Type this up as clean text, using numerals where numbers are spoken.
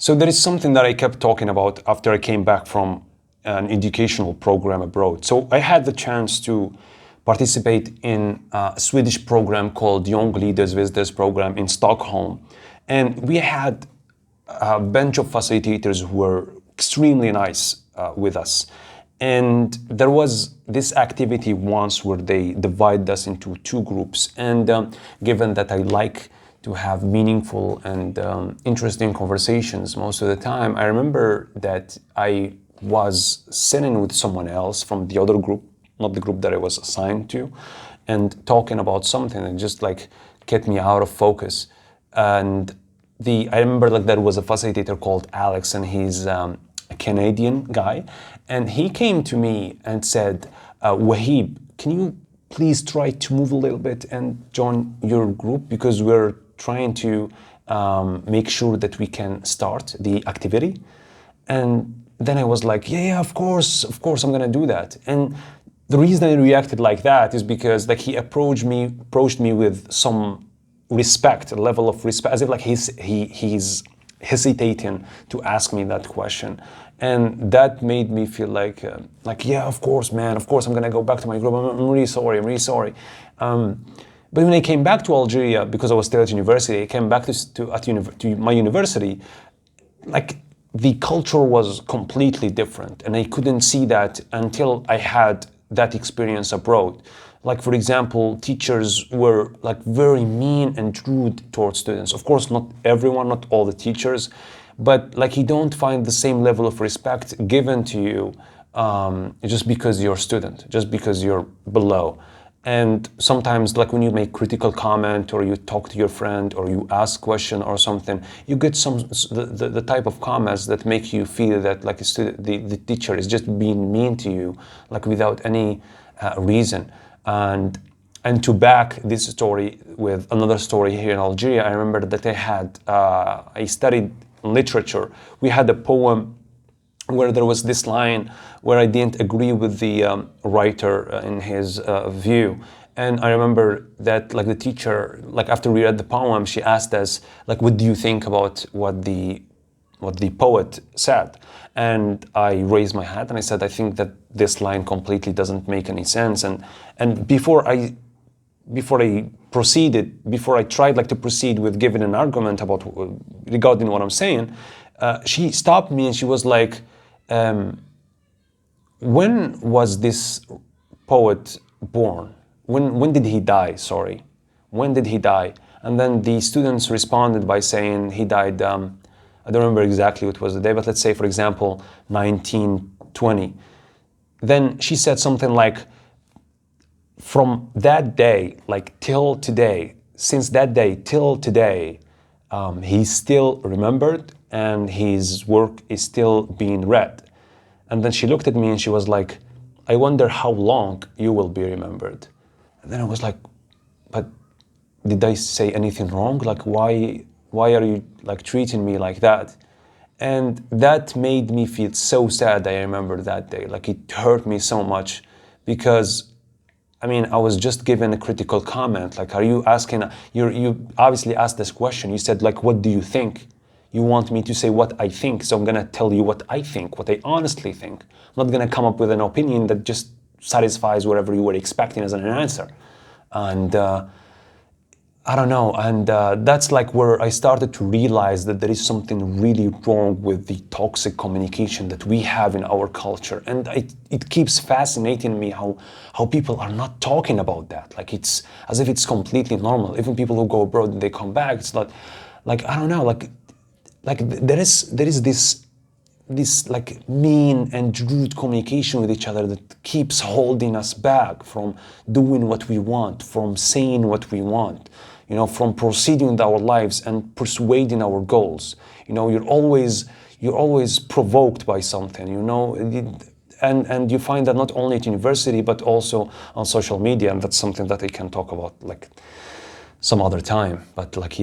So there is something that I kept talking about after I came back from an educational program abroad. So I had the chance to participate in a Swedish program called Young Leaders Visitors Program in Stockholm. And we had a bunch of facilitators who were extremely nice with us. And there was this activity once where they divided us into two groups. And given that I like to have meaningful and interesting conversations most of the time, I remember that I was sitting with someone else from the other group, not the group that I was assigned to, and talking about something that just like kept me out of focus. And I remember like there was a facilitator called Alex, and he's a Canadian guy, and he came to me and said, Wahib, can you please try to move a little bit and join your group, because we're trying to make sure that we can start the activity. And then I was like, yeah, of course, I'm gonna do that. And the reason I reacted like that is because like he approached me with some respect, a level of respect, as if like he's hesitating to ask me that question. And that made me feel like yeah, of course, man, of course I'm gonna go back to my group. I'm really sorry. But when I came back to Algeria, because I was still at university, I came back to my university, like the culture was completely different, and I couldn't see that until I had that experience abroad. Like, for example, teachers were like very mean and rude towards students. Of course, not everyone, not all the teachers, but like you don't find the same level of respect given to you just because you're a student, just because you're below. And sometimes, like when you make critical comment or you talk to your friend or you ask question or something, you get the type of comments that make you feel that like the teacher is just being mean to you, like without any reason. And to back this story with another story here in Algeria, I remember that I studied literature. We had a poem where there was this line where I didn't agree with the writer in his view. And I remember that like the teacher, like after we read the poem, she asked us, like, what do you think about what the poet said? And I raised my hand and I said, I think that this line completely doesn't make any sense. And before I tried like to proceed with giving an argument about regarding what I'm saying, she stopped me and she was like, when was this poet born? When did he die? Sorry, when did he die? And then the students responded by saying he died, I don't remember exactly what was the day, but let's say, for example, 1920. Then she said something like, from that day, like till today, since that day till today, he's still remembered and his work is still being read. And then she looked at me and she was like, I wonder how long you will be remembered. And then I was like, but did I say anything wrong? Like, why are you like treating me like that? And that made me feel so sad. I remember that day, like it hurt me so much, because I mean, I was just given a critical comment. Like, are you asking, you obviously asked this question. You said like, what do you think? You want me to say what I think, so I'm gonna tell you what I think, what I honestly think. I'm not gonna come up with an opinion that just satisfies whatever you were expecting as an answer. And I don't know, and that's like where I started to realize that there is something really wrong with the toxic communication that we have in our culture. And it keeps fascinating me how people are not talking about that. Like it's as if it's completely normal. Even people who go abroad and they come back, it's not like, I don't know, like there is this like mean and rude communication with each other that keeps holding us back from doing what we want, from saying what we want, you know, from proceeding with our lives and persuading our goals. You know, you're always provoked by something, you know, and you find that not only at university but also on social media, and that's something that I can talk about like some other time. But like, yeah.